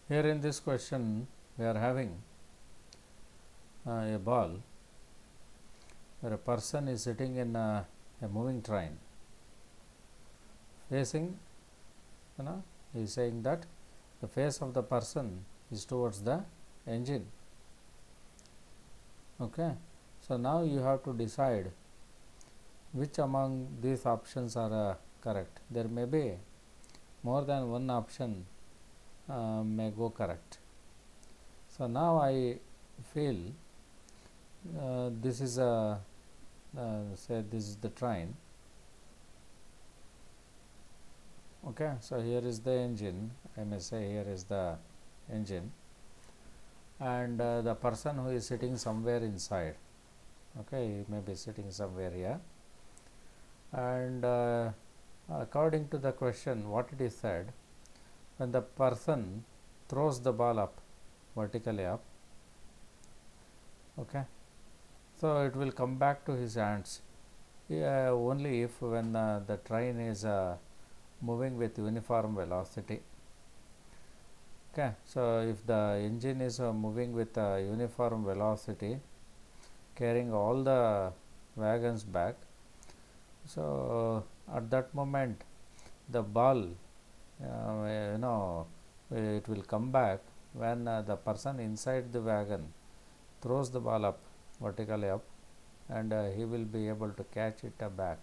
Here in this question, we are having a ball where a person is sitting in a moving train facing, he is saying that the face of the person is towards the engine. Okay, so now you have to decide which among these options are correct. There may be more than one option may go correct. So now I feel this is a say this is the train. Okay, so here is the engine. I may say here is the engine, and the person who is sitting somewhere inside. Okay, he may be sitting somewhere here, and according to the question, what it is said, when the person throws the ball up, vertically up, okay, so it will come back to his hands only if when the train is moving with uniform velocity. Okay, so if the engine is moving with uniform velocity, carrying all the wagons back, so at that moment the ball, it will come back when the person inside the wagon throws the ball up, vertically up, and he will be able to catch it back.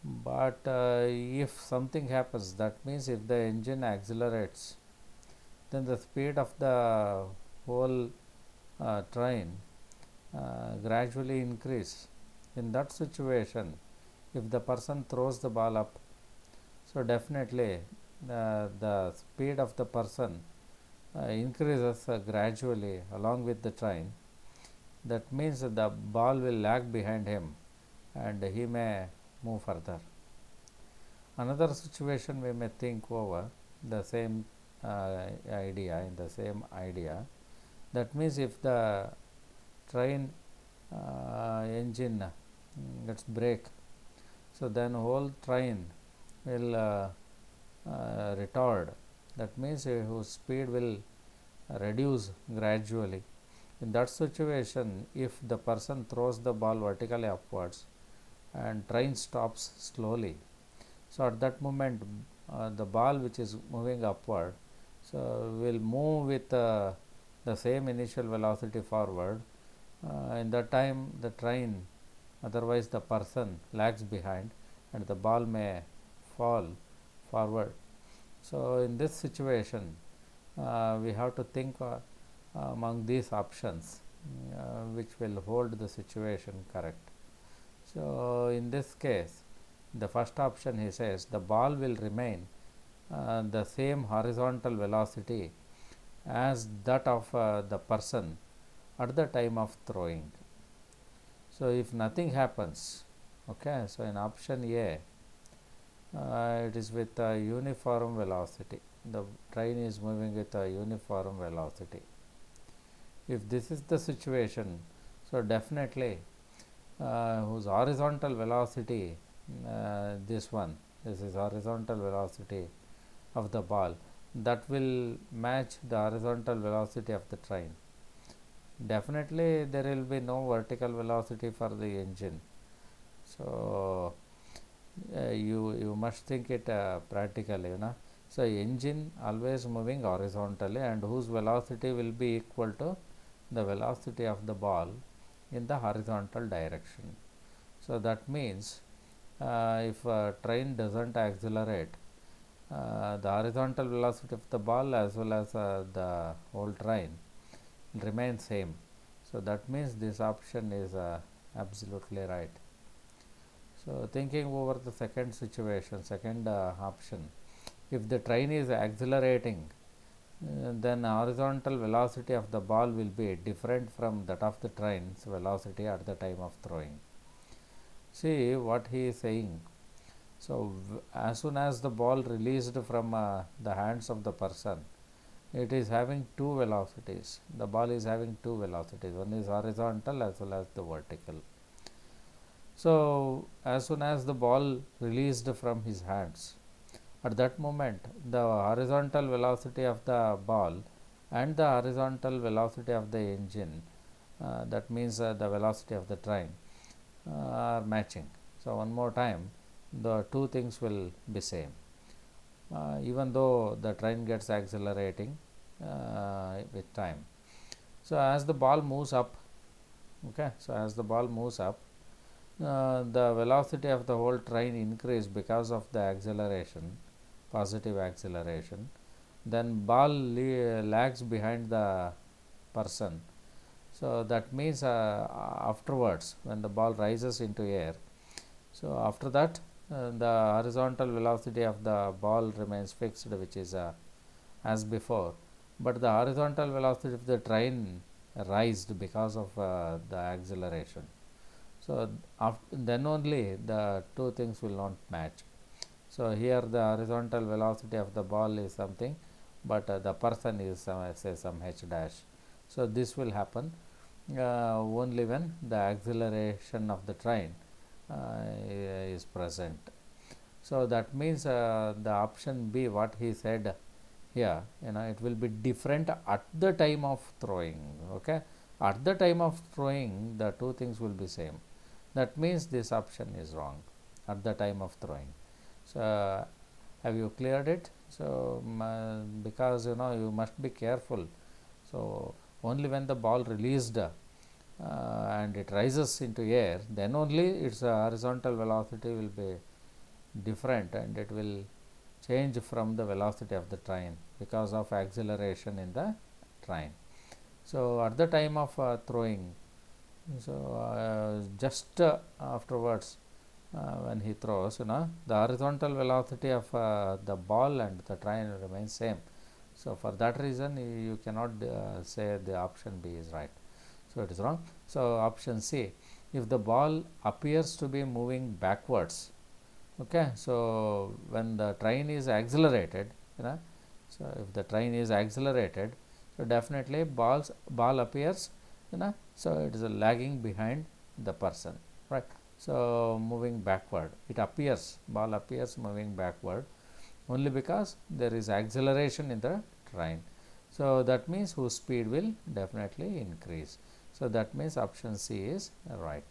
But if something happens, that means if the engine accelerates, then the speed of the whole train gradually increase. In that situation, if the person throws the ball up, so definitely the speed of the person increases gradually along with the train. That means the ball will lag behind him and he may move further. Another situation we may think over the same in the same idea. That means if the train engine gets break, so then whole train will retard. That means whose speed will reduce gradually. In that situation, if the person throws the ball vertically upwards and train stops slowly, so at that moment the ball which is moving upward, so will move with the same initial velocity forward. In that time the train, otherwise the person, lags behind and the ball may fall forward. So in this situation we have to think among these options which will hold the situation correct. So in this case, the first option, he says the ball will remain the same horizontal velocity as that of the person at the time of throwing. So if nothing happens, okay, so in option A, it is with a uniform velocity. The train is moving with a uniform velocity. If this is the situation, so definitely whose horizontal velocity, this is horizontal velocity of the ball, that will match the horizontal velocity of the train. Definitely there will be no vertical velocity for the engine. So you must think it practically, So engine always moving horizontally, and whose velocity will be equal to the velocity of the ball in the horizontal direction. So that means if a train doesn't accelerate, the horizontal velocity of the ball as well as the whole train will remain same. So that means this option is absolutely right. So thinking over the second situation, second option, if the train is accelerating, then horizontal velocity of the ball will be different from that of the train's velocity at the time of throwing. See what he is saying. So as soon as the ball released from the hands of the person, it is having two velocities. The ball is having two velocities. One is horizontal as well as the vertical. So as soon as the ball released from his hands, At that moment, the horizontal velocity of the ball and the horizontal velocity of the engine, that means the velocity of the train, are matching. So, one more time, the two things will be same, even though the train gets accelerating with time. So, as the ball moves up, okay, so as the ball moves up, the velocity of the whole train increase because of the acceleration, positive acceleration. Then ball lags behind the person. So that means afterwards, when the ball rises into air, so after that the horizontal velocity of the ball remains fixed, which is as before, but the horizontal velocity of the train rised because of the acceleration. So then only the two things will not match. So here the horizontal velocity of the ball is something, but the person is say some h dash. So this will happen only when the acceleration of the train is present. So that means the option B, what he said here, it will be different at the time of throwing. Okay, at the time of throwing, the two things will be same. That means this option is wrong at the time of throwing. So have you cleared it? So because you must be careful. So only when the ball released and it rises into air, then only its horizontal velocity will be different and it will change from the velocity of the train because of acceleration in the train. So at the time of throwing, so just afterwards, when he throws, the horizontal velocity of the ball and the train remains same. So for that reason, you cannot say the option B is right. So it is wrong. So option C, if the ball appears to be moving backwards, okay, so when the train is accelerated, so if the train is accelerated, so definitely ball appears, so it is lagging behind the person, right? So moving backward, it appears, ball appears moving backward only because there is acceleration in the train. So that means whose speed will definitely increase. So that means option C is right.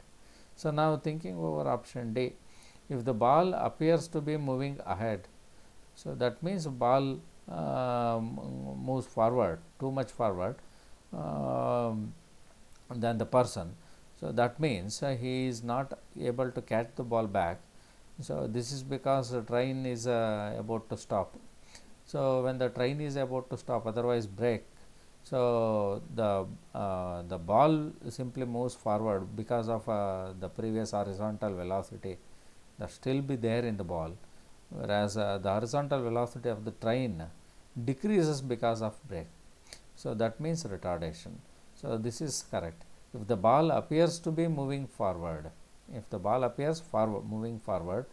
So now thinking over option D, if the ball appears to be moving ahead, so that means ball moves forward, too much forward than the person. So that means he is not able to catch the ball back. So this is because the train is about to stop. So when the train is about to stop, otherwise brake, so the ball simply moves forward because of the previous horizontal velocity that still be there in the ball, whereas the horizontal velocity of the train decreases because of brake. So that means retardation. So this is correct. If the ball appears to be moving forward, if the ball appears moving forward,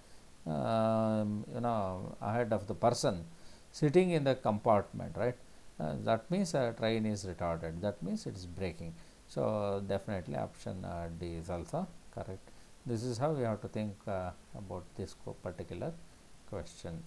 ahead of the person sitting in the compartment, right? That means a train is retarded. That means it is braking. So definitely option D is also correct. This is how we have to think about this particular question.